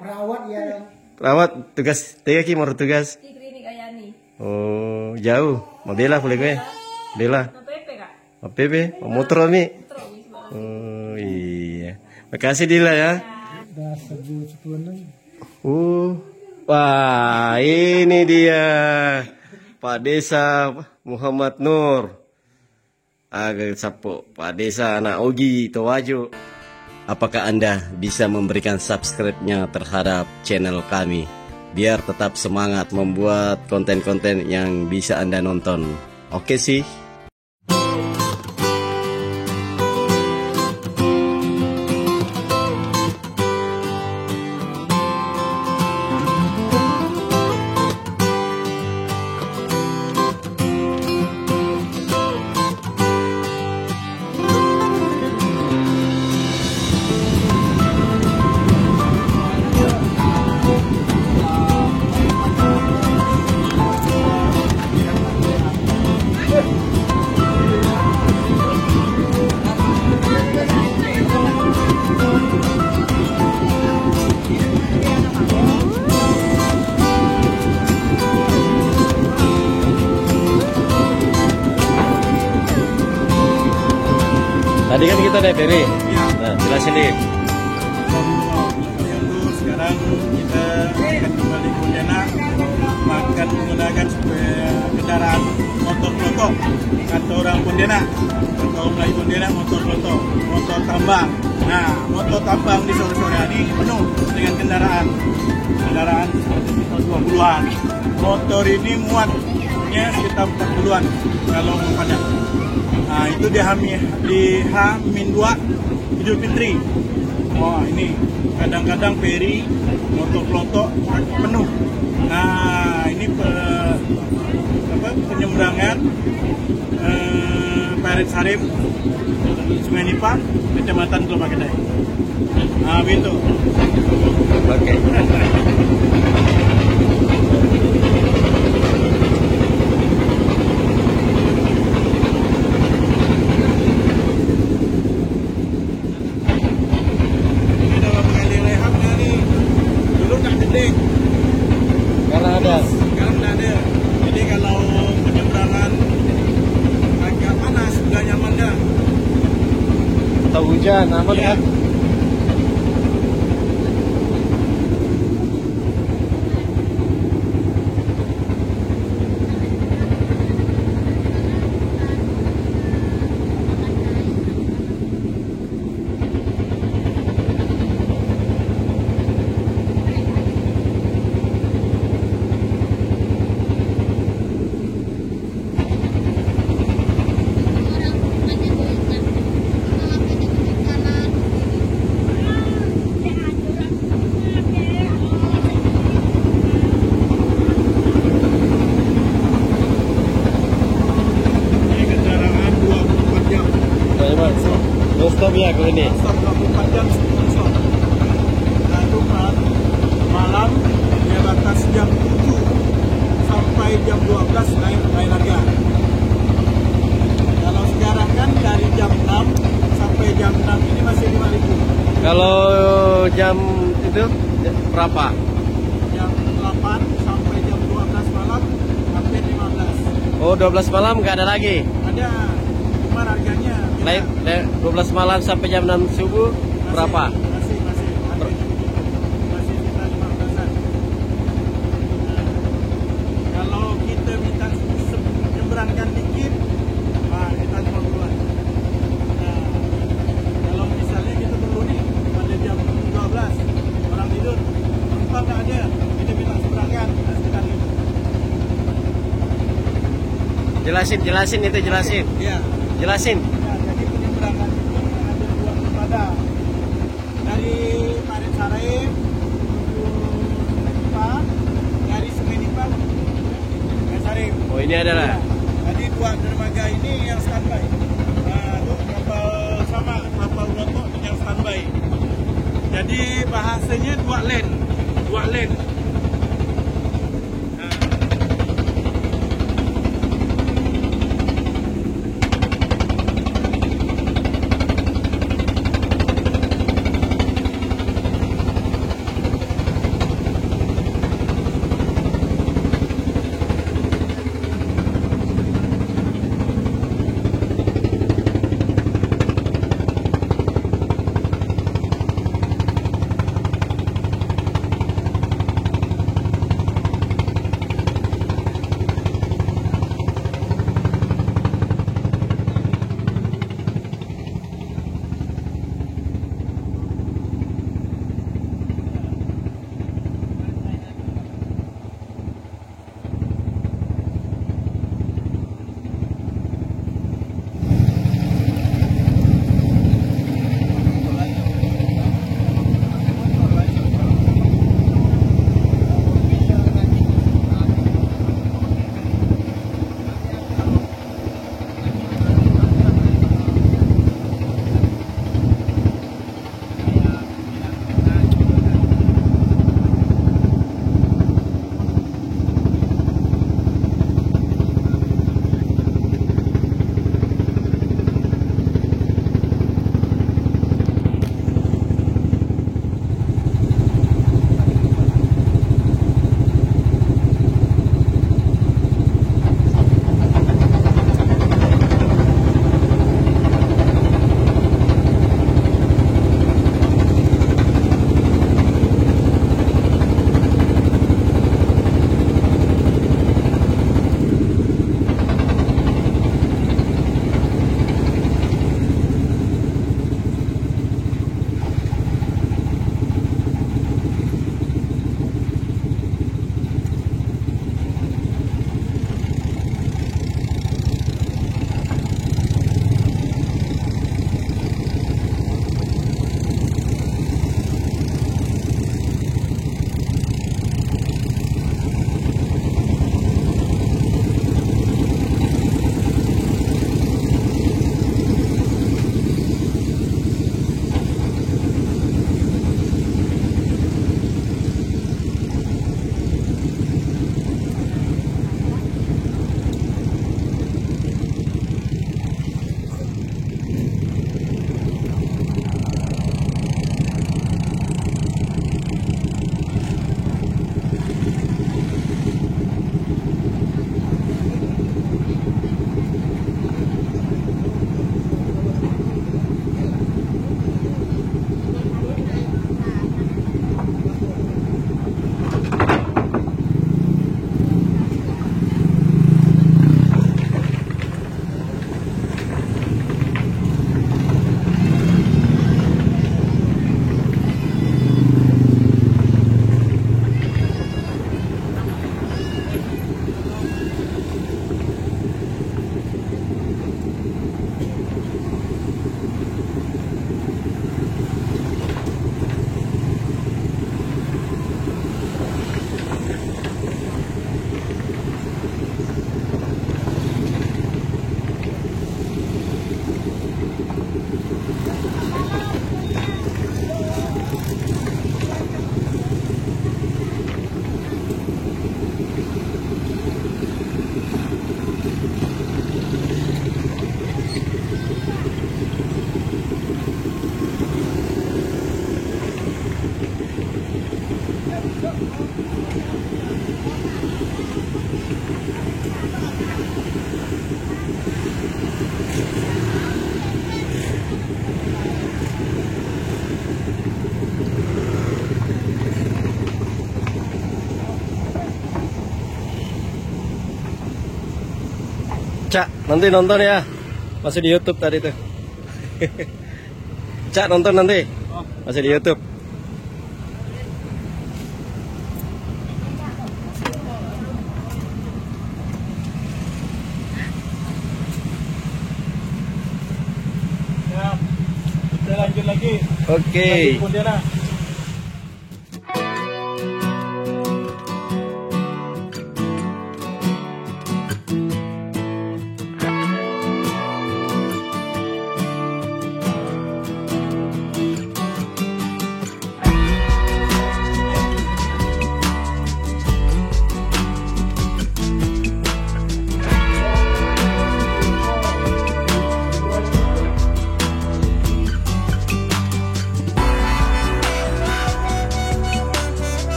Perawat ya. Perawat tugas tega ki mau tugas. Di klinik Ayani. Oh, jauh. Mau bela boleh gue. Bela. Mau PP Kak? Mau PP, mau motor nih. Terus banget. Oh, iya. Makasih Dila ya. Udah sebulan lagi. Wah, ini dia Pak Desa Muhammad Nur. Agak sapo Pak Desa anak Ogi Towajo. Apakah Anda bisa memberikan subscribe-nya terhadap channel kami biar tetap semangat membuat konten-konten yang bisa Anda nonton? Oke sih. Tadi kan kita udah beri. Nah, jelasin deh. Sekarang kita akan kembali ke Pontianak, makan menggunakan kendaraan motor pelotok atau orang Pontianak, atau Melayu Pontianak motor pelotok, motor tambang. Nah, motor tambang di sore-sore ini penuh dengan kendaraan seperti 20-an. Motor ini muatnya sekitar 40-an kalau mumpanya. Nah, itu di H-2 Idul Fitri. Wah, ini kadang-kadang feri motor pelotok penuh. Nah, ini penyeberangan Parit Sarip, Sungai Nipah, Kecamatan Kelapa Kedai. Nah, begitu. Oke. Karena ada. Sekarang tidak ada. Jadi kalau penyeberangan agak panas, sudah nyaman dah. Atau hujan, aman ya. Non-stop ya kalau ini. 24 jam non-stop. Dan itu malam dia batas jam 7 sampai jam 12 naik harga. Kalau sekarang kan dari jam 6 sampai jam 6 ini masih 5.000. Kalau jam itu berapa? Jam 8 sampai jam 12 malam hampir 15. Oh, 12 malam nggak ada lagi. Ada, cuma harganya Naik 12 malam sampai jam 6 subuh berapa? Masih sekitar 15-an. Kalau kita minta menyeberangkan dikit, kita 50-an. Nah, kalau misalnya kita tunggu nih pada jam 12 orang tidur, tempat tak ada, kita minta seberangkan sekitar itu. Jelasin itu jelasin. Iya. Jelasin. Nah, jadi penyeberangan itu ada dua armada. Dari Parit Sarip menuju Sungai Nipah, dari Sungai Nipah menuju Parit Sarip. Oh, ini adalah. Jadi dua dermaga ini yang standby. Nah, itu kapal sama kapal pelotok yang standby. Jadi bahasanya dua lane. Cak, nanti nonton ya. Masih di YouTube tadi tuh. Cak, nonton nanti. Masih di YouTube. Ya, kita lanjut lagi. Oke. Lagi Pontianak.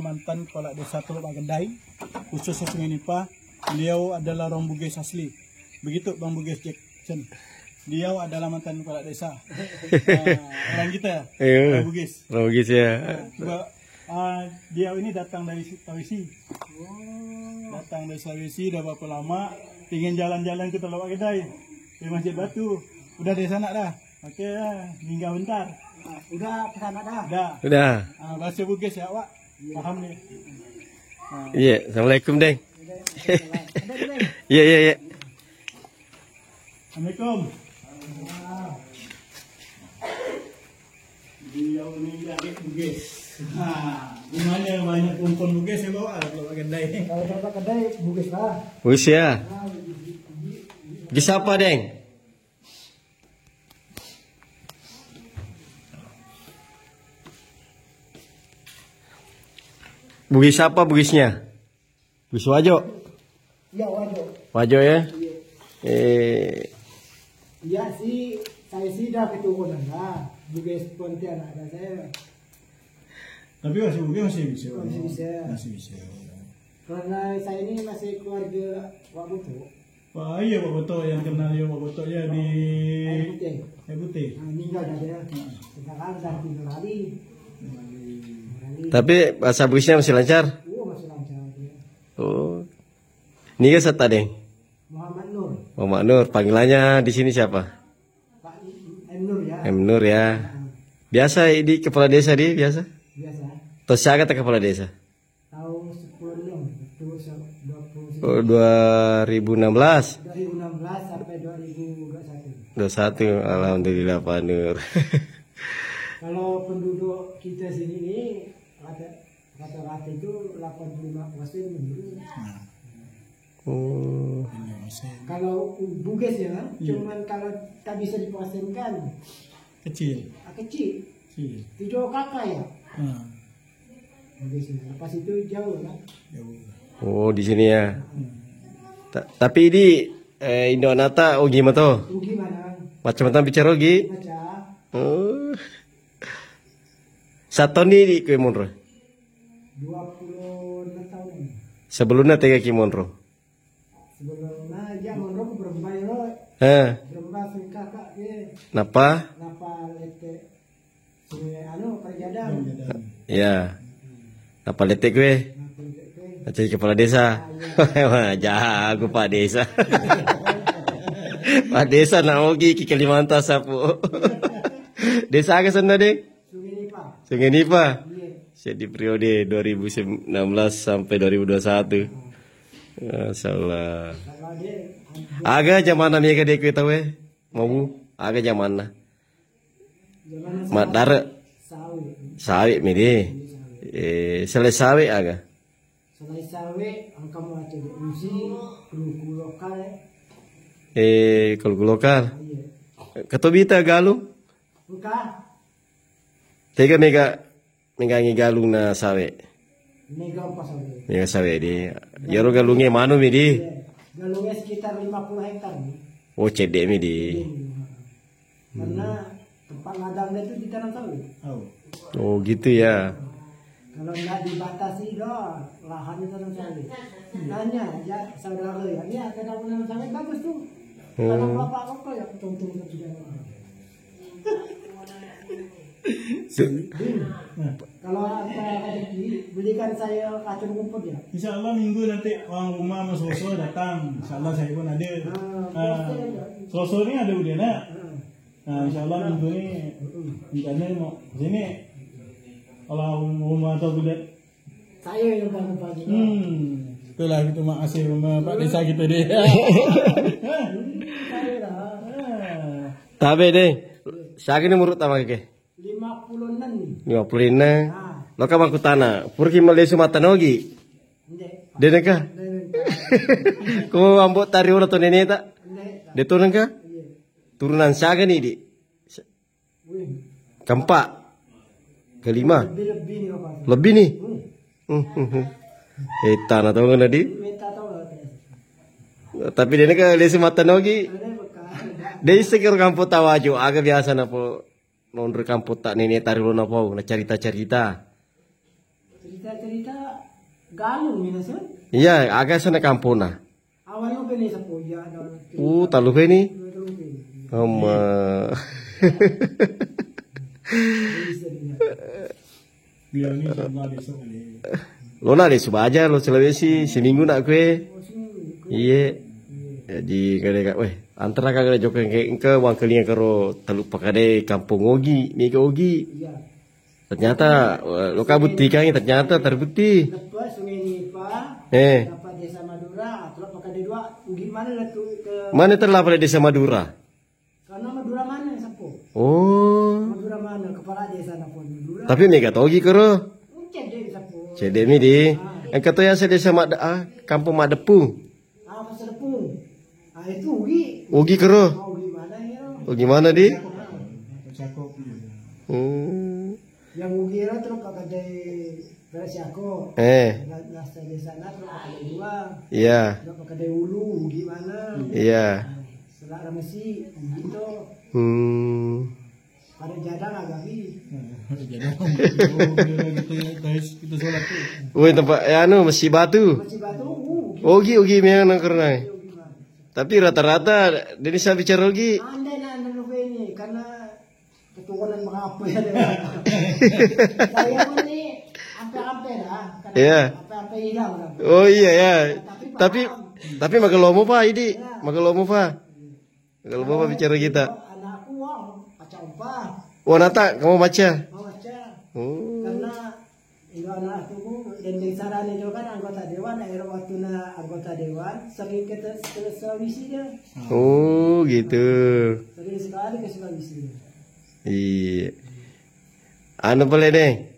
Mantan Kepala Desa Teluk Bagendai, khususnya Sungai Nipah. Beliau adalah orang Bugis asli. Begitu Bang Bugis Jackson. Beliau adalah mantan Kepala Desa. Orang kita, Iya. Bang Bugis. Orang Bugis ya. Dia ini datang dari Sulawesi. Datang dari Sulawesi, udah berapa lama ingin jalan-jalan ke Teluk Bagendai, di Masjid Batu. Udah di sana dah. Oke, tinggal bentar. Udah ke sana dah. Udah. Bahasa Bugis ya, Wak. Paham nih. Iya, Assalamualaikum, Deng. Iya, iya, iya. Assalamualaikum. Beliau ini dari Bugis. Di mana banyak kumpul Bugis ya bawa kalau Bagendai. Kalau Bapak kedai Bugis lah. Bugis ya. Bugis apa, Deng? Bugis apa Bugisnya? Bugis Wajo. Iya wajo. Wajo ya. Iya sih, saya sih dah keturunan lah. Bugis Pontianak ada saya. Tapi masih Bugis masih bisa. Masih bisa. Masih bisa. Karena saya ini masih keluarga Wak Buto. Wah iya Pak Boto yang kenal ya Pak Boto ya di Air Putih. Air Putih. Nah, meninggal dah dia. Sekarang dah tinggal lagi. Tapi bahasa Bugisnya masih lancar. Masih lancar dia. Oh. Ini kan Sata, Deng. Muhammad Nur. Muhammad Nur, panggilannya di sini siapa? Pak M Nur ya. M Nur ya. Biasa di kepala desa dia biasa. Biasa. Atau siapa kata kepala desa? Tahun 10 itu 20 Oh, 2016. 2016 sampai 2021. 21. Alhamdulillah Pak Nur. Kalau penduduk kita sini ini rata-rata itu 85% menurut. Oh. Kalau Bugis ya, cuman kalau tak bisa dipersenkan Kecil. kecil. Kecil. 7 kakak ya. Nah, Bugis ini. Lepas itu jauh kan. jauh. Oh, di sini ya. Tapi ini Indonata oh gimana tuh? Itu gimana? Macam-macam bicara lagi. Baca Oh. Satu nih di Kue Monro. 26 tahun. Sebelumnya tiga Kue Monro. Sebelumnya aja monro berembay lo. Berembay sing kakak ke. Napa? Napa lete. Sungai Perjadang. Ya. Napa letek gue? Napa lete ke. Jadi kepala desa. Wah, jago Pak Desa. Pak Desa nak pergi ke Kalimantan sapu. Desa ke sana deh? Sungai Nipah. Sungai Nipah. Iya. Saya di periode 2016 sampai 2021. Masalah. Kalau dia Aga zaman mana dia kita tahu mau bu? Aga zaman mana? zaman Mat dara sawit. sawit midi. Selesai aga. Selain sawit, angka mau aja usi, kulu lokal. Kalau lokal. Iya. Katobita galung. Bukan. Tega mega galung na sawit. Mega pas sawit. Mega sawit di. Yaro galungnya manu midi. Galungnya sekitar 50 hektar nih. Oh cedek midi. ladangnya itu di tanam sawit. Oh. Oh gitu ya. Kalau nggak dibatasi doh, lahannya tanam sawit. Nanya ya saudara ya, ini ada tanam sawit bagus tuh. Tanam kelapa apa ya, tung-tung juga. Kalau ada rezeki, belikan saya kacang rumput ya. Insya Allah minggu nanti orang rumah Mas Soso datang. Insya Allah saya pun ada. Soso ini ada Udena. Nah, Insya Allah minggu ini rencana mau sini. Kalau rumah atau budak. Saya yang bangun pagi. Itulah kita makasih sama Pak Desa kita deh. Saya dah. Tapi deh, siapa ini menurut sama ke? 56. 50 lo ka tanah purki male sumata nogi dene ka ko ambot tari ora to nene ta de turun ka turunan saga nih di keempat kelima lebih nih tanah tahu kan tadi tapi dene ka le sumata nogi dei sekir kampung tawaju aga biasa na po nondur kampung tak nenek tarik lona pau na cerita galung ni nasun. Iya, agak sana kampung na. Awalnya beli sepoya ada. Talu ni. Oma. Biar ni sama desa ni. Lona deh suba aja lo Sulawesi seminggu nak kue. Iya. Jadi kadang weh antara kagak joko ke wang kelinga karo Teluk Pakade kampung Ogi ni ke Ogi. Ternyata lo kabut tikang ternyata terbukti. Lepas Sungai Nipa. Dapat Desa Madura, Teluk Pakade 2. Gimana lah tu ke? Mana terlapor Desa Madura? Karena Madura mana sapo? Oh. Madura mana kepala desa na pun Madura. Tapi mega Ogi karo. Cedek sapo. Cedek mi di. Yang kata ya desa kampung Madepung. Pasar Pung. Itu Ugi. Ugi kero. Ugi mana ya? Ugi mana di? Yang Ugi itu terus Pakade Bersiako. Lasta di sana terus Pakade 2. Iya. Terus Pakade Ulu Ugi mana? Iya. Selara Mesi Ugi itu. Pada jadang agami. Kita sholat tu. Woi tempat Mesi Batu. Masih batu Ugi memang nangkernai. Tapi rata-rata dari saya bicara Ugi. Andai nak ini karena keturunan mengapa ya. Saya pun ni hampir-hampir dah. Iya. Hampir-hampir hilang dah. Oh iya ya. Tapi magalomo pa idi. Magalomo pa. Magalomo pa bicara kita. Anakku baca upah. Oh nata kamu baca. Mau baca. Oh. Karena itu anak tuh dan sarana juga kan anggota dewan, akhirnya waktu na anggota dewan sering ke Sulawesi dia. Oh gitu. Sering sekali ke Sulawesi. Iya. Anu boleh deh.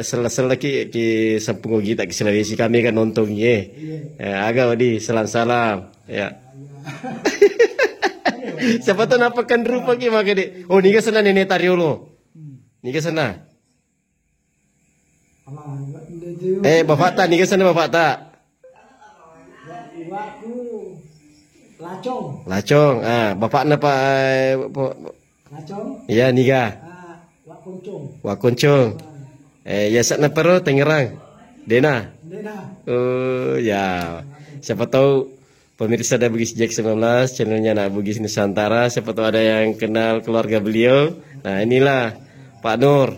Sel-sel lagi ki sampung kita ke Sulawesi kami kan nonton ye. Agak di salam-salam ya. Siapa tahu napakan rupa ki maka deh. Oh ni ke sana nenek Tariolo. Ni ke sana. Bapak tak ni ke sana bapak tak? Iwaku Lacong. Lacong. Bapak napa? Lacong. Iya niga. Wak Kuncung. Wak Kuncung. Ya sak napero Tangerang. Dena. Oh ya. Siapa tahu pemirsa dari Bugis Jack 19 channelnya Anak Bugis Nusantara. Siapa tahu ada yang kenal keluarga beliau. Nah inilah Pak Nur,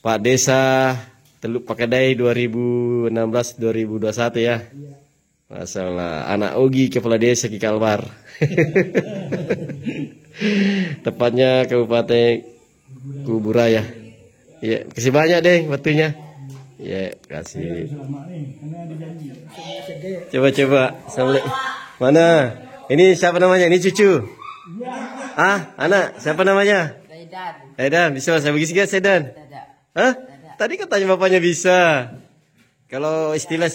Pak Desa Teluk Pakadai 2016-2021 ya. Masalah anak Ogi kepala desa Ki Kalbar. Tepatnya Kabupaten Kuburaya. Ya, kasih banyak deh waktunya. Ya, kasih. Coba. Mana? Ini siapa namanya? Ini cucu. Anak, siapa namanya? Sedan. Bisa bahasa Bugis enggak Sedan? Tadi katanya bapaknya bisa. Kalau istilah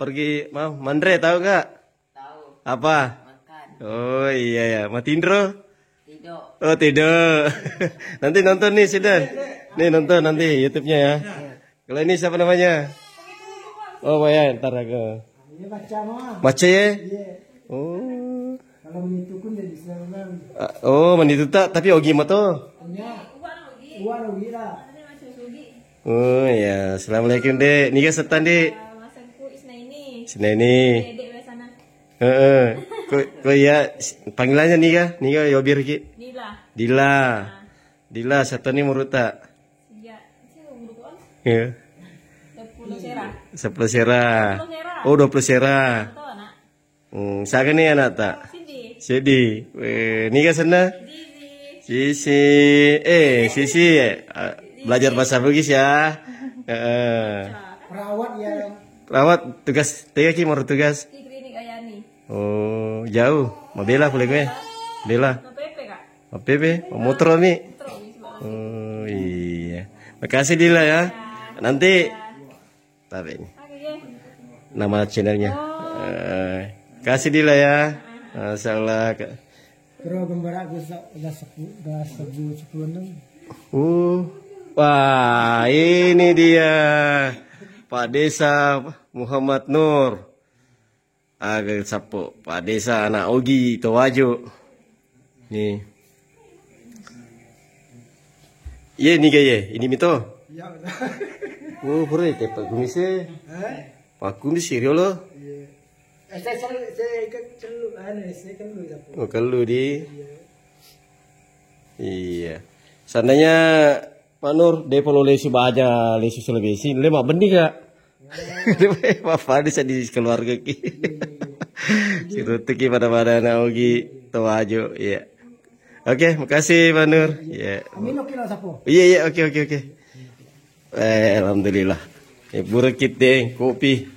pergi mau mandre tahu enggak? Tahu. Apa? Makan. Oh iya ya, Matindro? Tidur. Oh tidur. Nanti nonton nih Sedan. Nih nonton nanti YouTube-nya ya. Kalau ini siapa namanya? Oh ya, ntar aku. Ini baca mah. Baca ya? Iya. Oh. Kalau menitukun jadi senang. Oh, menituta tapi Ogi mah tuh. nya. Uang rugi lah. Oh ya, assalamualaikum dek. Nika setan dek. Sini ini. Ko ya panggilannya nika Yobir ki. Dila setan ini muruta. Ya. 10 sera. Oh 20 sera. Saka nih anak tak? Sidi. Nika sana? Sisi. Belajar bahasa Bugis ya. Perawat ya. Perawat tugas tega ki mau tugas. Oh, jauh. Mau bela boleh gue. Bela. Mau PP, mau motor nih. Oh iya. Makasih Dila ya. Nanti tapi ini. Nama channelnya. Kasih Dila ya. Masalah. Pero gembara gue udah 10. Wah, ini dia Pak Desa Muhammad Nur. Agak sapo Pak Desa anak Ogi Towajo. Nih. Iya nih gaya, ini mito. Ya. Oh, boleh tepat kumisnya. Pak kumis serius loh. Saya kan celu, saya kan lu sapo. Oh, kalau di. Iya. Seandainya Pak Nur, dia perlu lesi baja, lesi selebesi, lima benih kak. Bapak bisa di keluarga ki. Sirutuki pada Naogi Towajo, ya. Oke, makasih Pak Nur. Ya. Amin oke lah sapo. Iya, oke. Alhamdulillah. Buruk kita kopi.